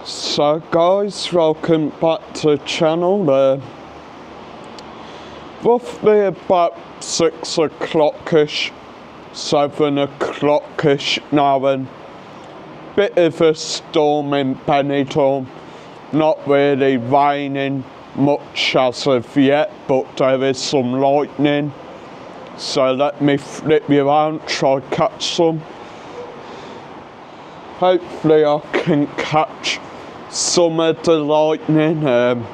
So guys, welcome back to the channel. Roughly about 6 o'clock-ish, 7 o'clock-ish now, and bit of a storm in Benidorm. Not really raining much as of yet, but there is some lightning. So let me flip you around, try catch some. Hopefully I can catch some of the lightning.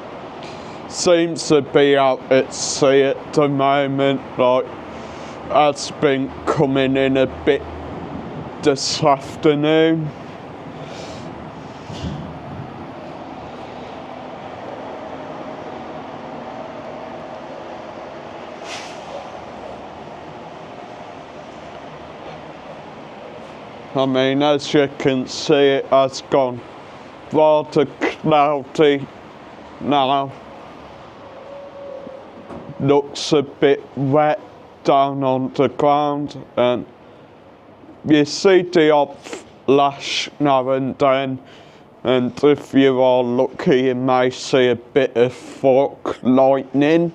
Seems to be out at sea at the moment, like has been coming in a bit this afternoon. I mean, as you can see, it has gone rather cloudy now. Looks a bit wet down on the ground, and you see the odd flash now and then, and if you are lucky you may see a bit of fork lightning.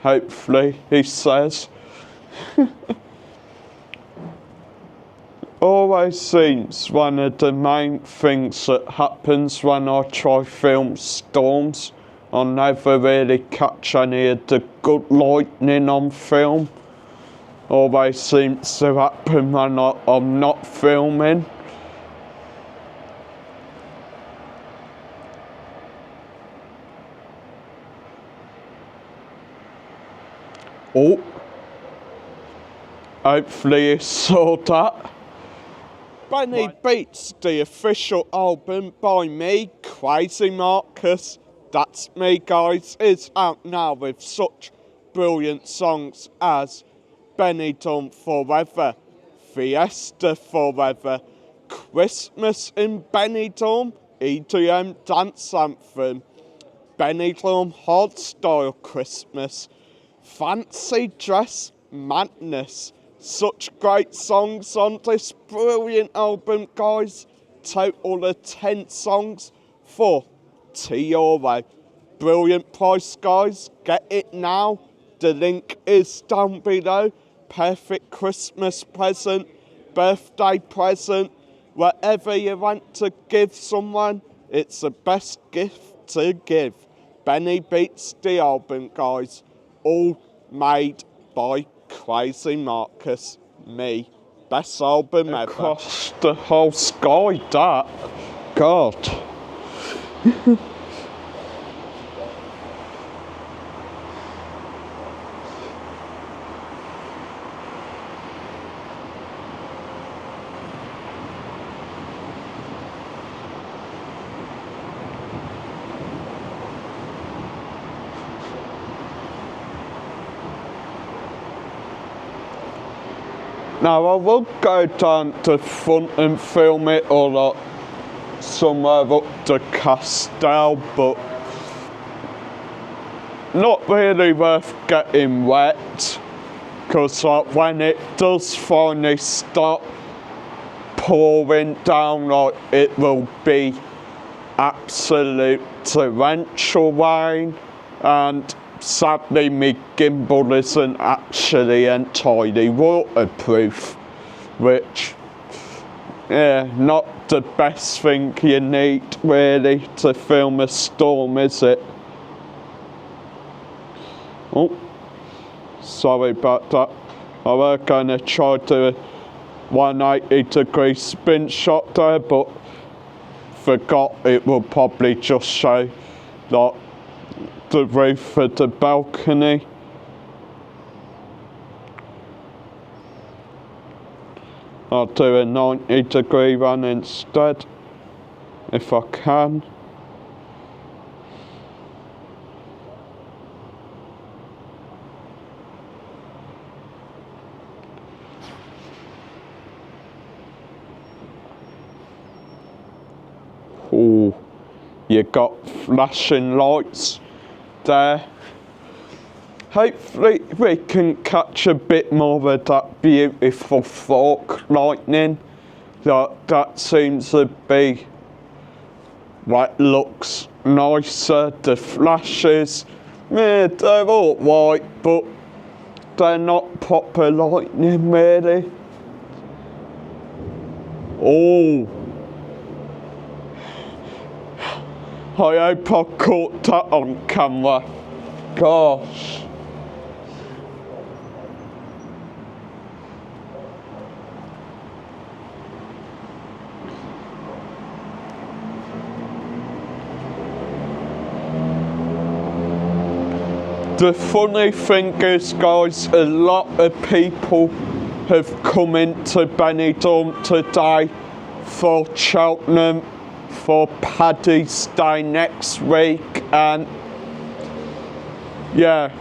Hopefully, he says. Always seems one of the main things that happens when I try film storms. I never really catch any of the good lightning on film. Always seems to happen when I'm not filming. Oh, hopefully you saw that. Benny Beats, the official album by me, Crazy Marcus. That's me, guys. Is out now with such brilliant songs as Benidorm Forever, Fiesta Forever, Christmas in Benidorm, EDM Dance Anthem, Benidorm Hardstyle Christmas, Fancy Dress Madness. Such great songs on this brilliant album, guys. Total of 10 songs for €10. Brilliant price, guys. Get it now. The link is down below. Perfect Christmas present, birthday present, whatever you want to give someone, it's the best gift to give. Benny Beats the album, guys. All made by Crazy Marcus, me. Best album ever. Across the whole sky, that. God. Now I will go down to front and film it, or like somewhere up the Castel, but not really worth getting wet, because like when it does finally stop pouring down, like it will be absolute torrential rain, and sadly my gimbal isn't actually entirely waterproof, which, yeah, not the best thing you need really to film a storm, is it? Oh, sorry about that. I was going to try to 180-degree spin shot there, but forgot it will probably just show like the roof of the balcony. I'll do a 90-degree run instead, if I can. Oh, you got flashing lights there. Hopefully we can catch a bit more of that beautiful fork lightning. that seems to be what looks nicer. The flashes, yeah, they're alright, but they're not proper lightning really. Oh, I hope I caught that on camera. Gosh. The funny thing is, guys, a lot of people have come into Benidorm today for Cheltenham for Paddy's Day next week, and yeah,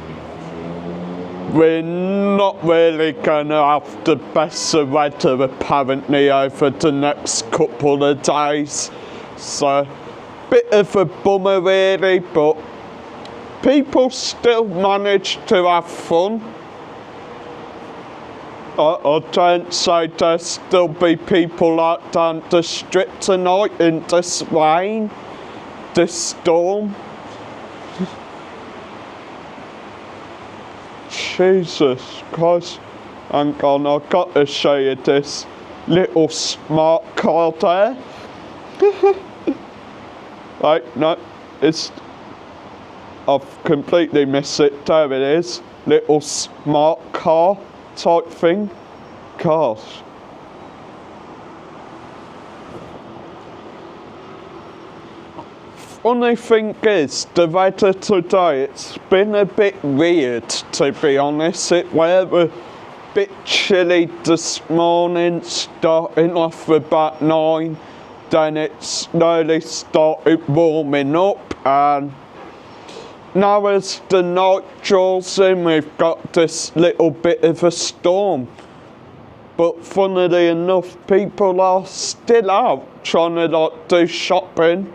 we're not really gonna have the best of weather apparently over the next couple of days, so bit of a bummer really, but people still manage to have fun. I don't say there'll still be people out down the strip tonight in this rain, this storm. Jesus Christ. Hang on, I've got to show you this little smart car there. Right, no, I've completely missed it. There it is. Little smart car type thing. Gosh. Funny thing is, the weather today, it's been a bit weird to be honest. It was a bit chilly this morning, starting off about 9. Then it slowly started warming up, and now as the night draws in, we've got this little bit of a storm. But funnily enough, people are still out trying to do shopping.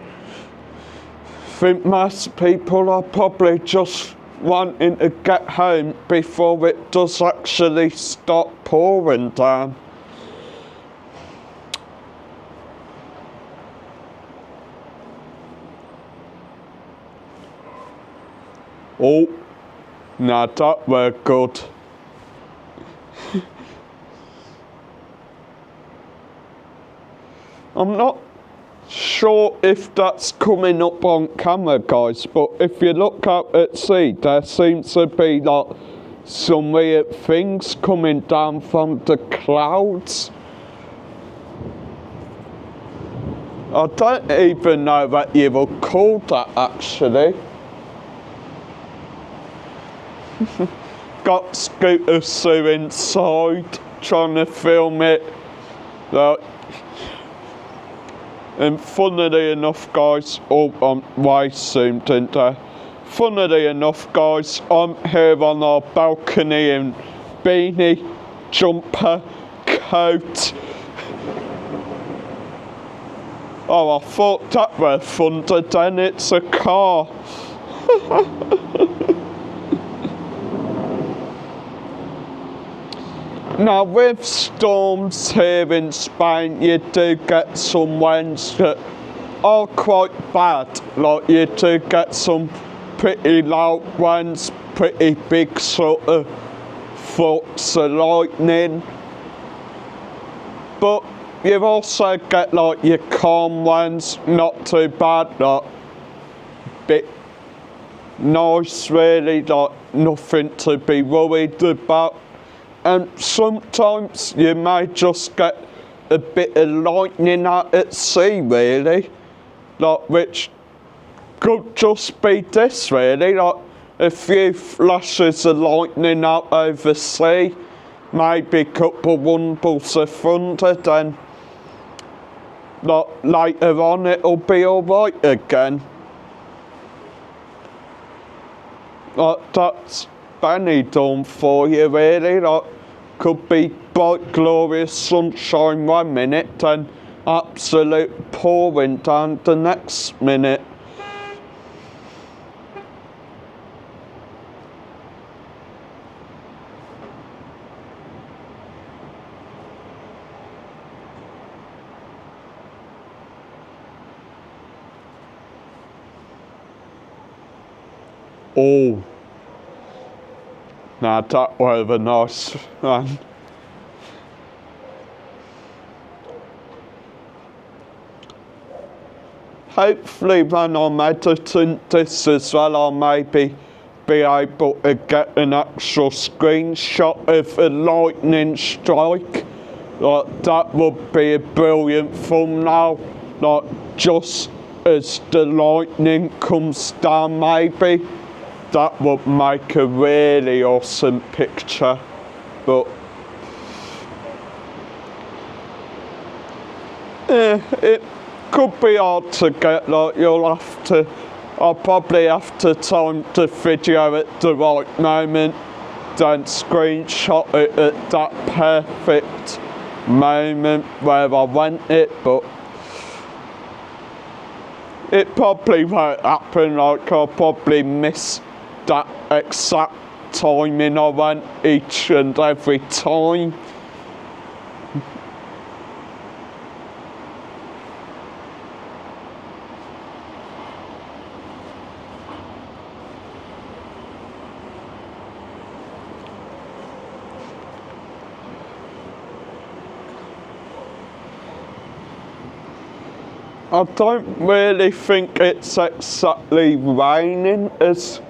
I think most people are probably just wanting to get home before it does actually start pouring down. Oh, now that were good. I'm not sure if that's coming up on camera, guys, but if you look out at sea, there seems to be some weird things coming down from the clouds. I don't even know what you would call that actually. Got Scooter Sue inside trying to film it. And funnily enough, guys, way zoomed in there. Funnily enough, guys, I'm here on our balcony in beanie, jumper, coat. Oh, I thought that were thunder, then it's a car. Now with storms here in Spain, you do get some winds that are quite bad. Like you do get some pretty loud winds, pretty big sort of flux of lightning. But you also get your calm winds, not too bad, bit nice really, nothing to be worried about. And sometimes you may just get a bit of lightning out at sea really, which could just be this really, a few flashes of lightning out over sea, maybe a couple of rumbles of thunder, then later on it'll be alright again. That's Benidorm for you really, could be bright glorious sunshine 1 minute and absolute pouring down the next minute. Oh, now that was a nice one. Hopefully when I'm editing this as well, I'll maybe be able to get an actual screenshot of a lightning strike. Like, that would be a brilliant thumbnail. Like, just as the lightning comes down, maybe. That would make a really awesome picture. But it could be hard to get. Like, I'll probably have to time the video at the right moment, then screenshot it at that perfect moment where I want it, but it probably won't happen. Like, I'll probably miss that exact timing I want each and every time. I don't really think it's exactly raining as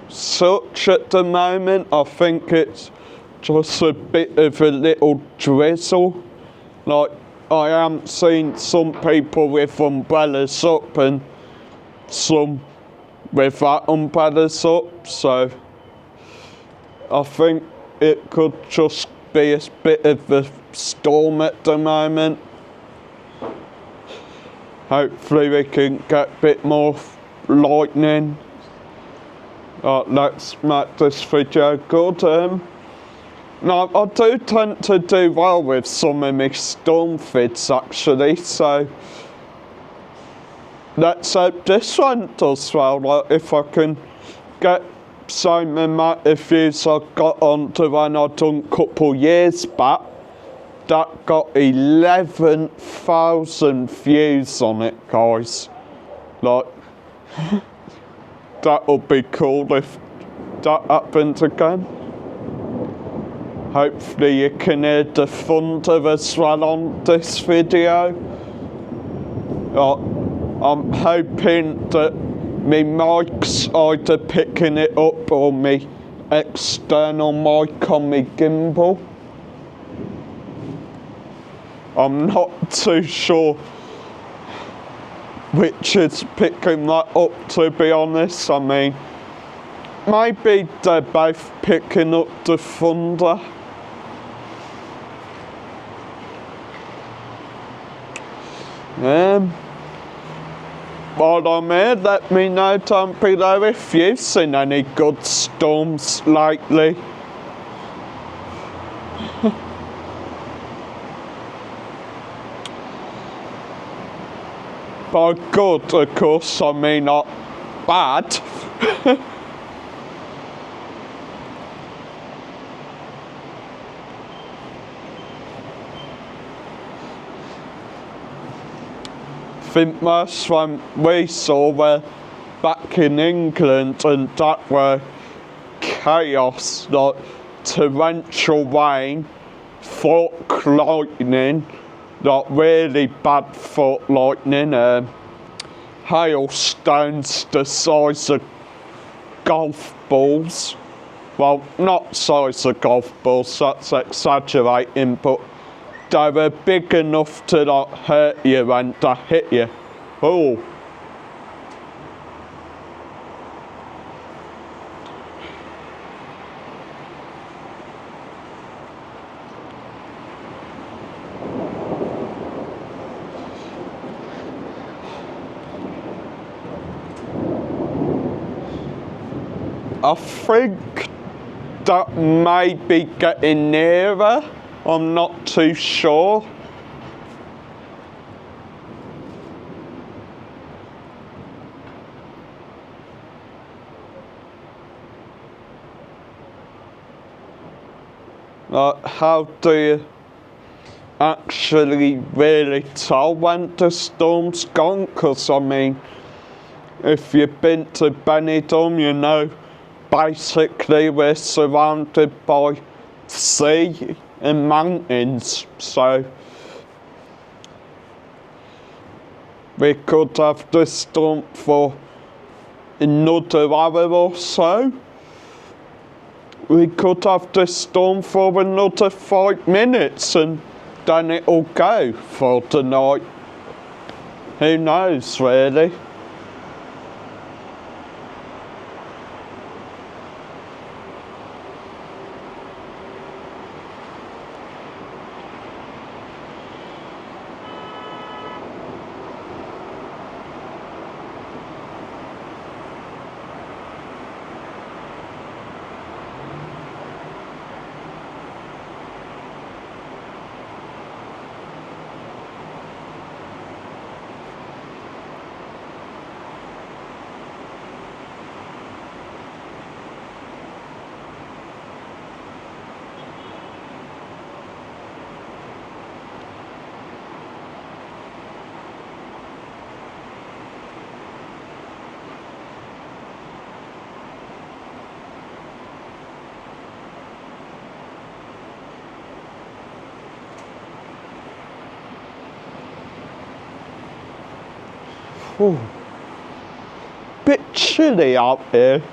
such at the moment. I think it's just a bit of a little drizzle. Like, I am seeing some people with umbrellas up and some without umbrellas up, so I think it could just be a bit of a storm at the moment. Hopefully we can get a bit more lightning. Let's make this video good. Now, I do tend to do well with some of my storm vids actually, so let's hope this one does well. Like, if I can get same amount of views I got on the one I done a couple years back, that got 11,000 views on it, guys. Like, that would be cool if that happened again. Hopefully you can hear the thunder as well on this video. I'm hoping that my mic's either picking it up or my external mic on my gimbal. I'm not too sure which is picking that up, to be honest. I mean, maybe they're both picking up the thunder. While I'm here, let me know down below if you've seen any good storms lately. By good, of course, I mean not bad. I think most one we saw were back in England, and that were chaos, like torrential rain, fork lightning, like really bad fork lightning, hailstones the size of golf balls. Well, not size of golf balls, that's exaggerating, but they were big enough to like hurt you and to hit you. Oh. I think that may be getting nearer. I'm not too sure. How do you actually really tell when the storm's gone? Because I mean, if you've been to Benidorm, you know, basically we're surrounded by sea and mountains, so we could have the storm for another hour or so. We could have the storm for another 5 minutes and then it'll go for the night. Who knows, really? Ooh. Bit chilly out here.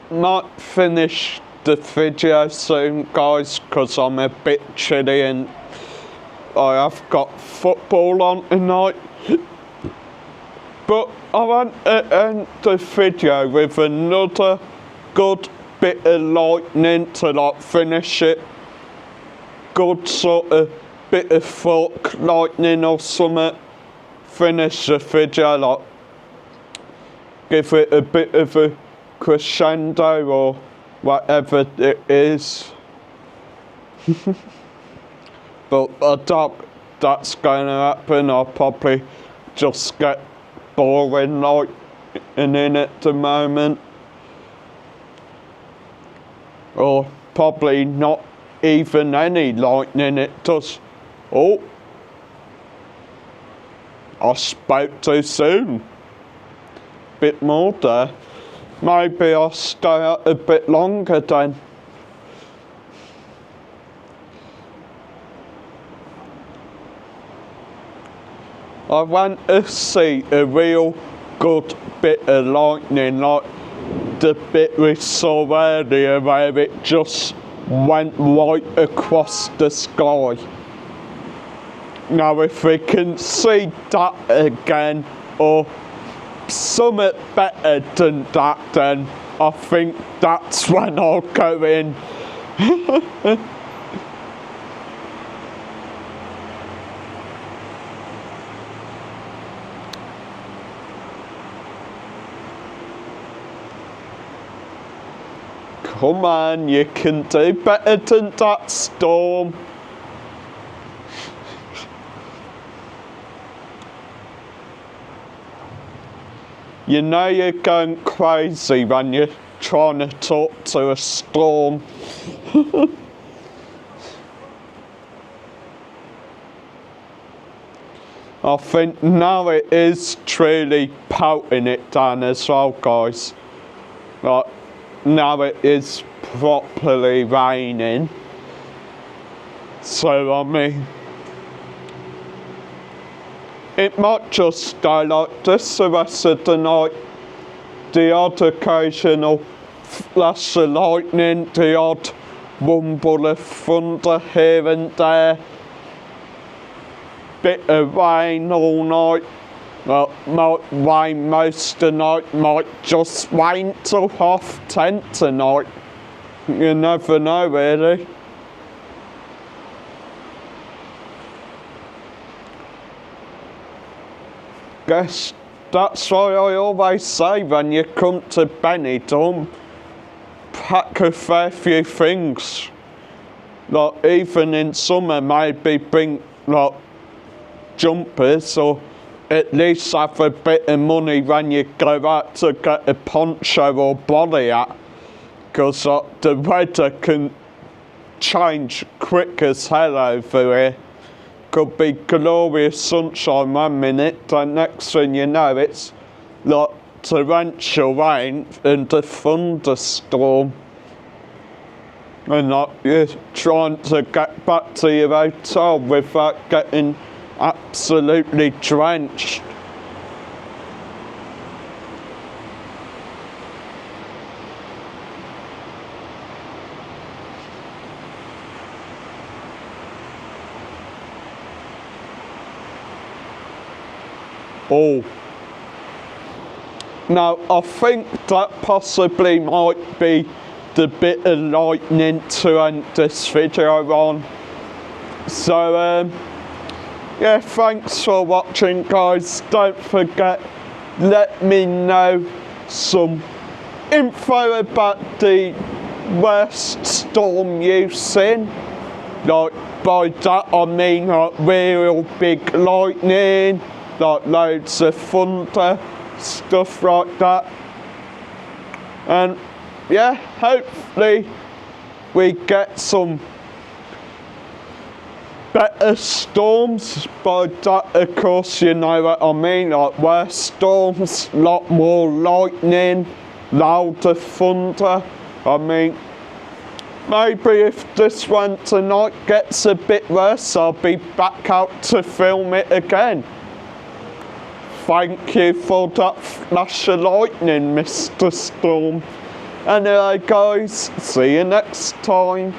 Might finish the video soon, guys, because I'm a bit chilly and I have got football on tonight. But I want to end the video with another good bit of lightning to like finish it. Good sort of bit of fork lightning or something. Finish the video, like give it a bit of a crescendo or whatever it is. But I doubt that's going to happen. I'll probably just get boring lightning at the moment, or probably not even any lightning. It does. Oh, I spoke too soon. Bit more there. Maybe I'll stay out a bit longer then. I want to see a real good bit of lightning, like the bit we saw earlier where it just went right across the sky. Now if we can see that again, or something better than that, then I think that's when I'll go in. Come on, you can do better than that, storm. You know you're going crazy when you're trying to talk to a storm. I think now it is truly pelting it down as well, guys. Like, now it is properly raining. So, I mean, it might just stay like this the rest of the night. The odd occasional flash of lightning, the odd rumble of thunder here and there. Bit of rain all night. Well, might rain most of the night, might just rain till 10:30 tonight. You never know, really. Guess that's why I always say when you come to Benidorm, pack a fair few things. Like, even in summer, maybe bring, like, jumpers or at least have a bit of money when you go out to get a poncho or body hat, because the weather can change quick as hell over here. Could be glorious sunshine 1 minute, then next thing you know it's like torrential rain and a thunderstorm. And like you're trying to get back to your hotel without getting absolutely drenched. Oh. Now, I think that possibly might be the bit of lightning to end this video on. So, yeah, thanks for watching, guys. Don't forget, let me know some info about the worst storm you've seen. Like, by that I mean like real big lightning, like loads of thunder, stuff like that. And yeah, hopefully we get some better storms. By that, of course, you know what I mean, like worse storms, lot more lightning, louder thunder. I mean, maybe if this one tonight gets a bit worse, I'll be back out to film it again. Thank you for that flash of lightning, Mr. Storm. Anyway, guys, see you next time.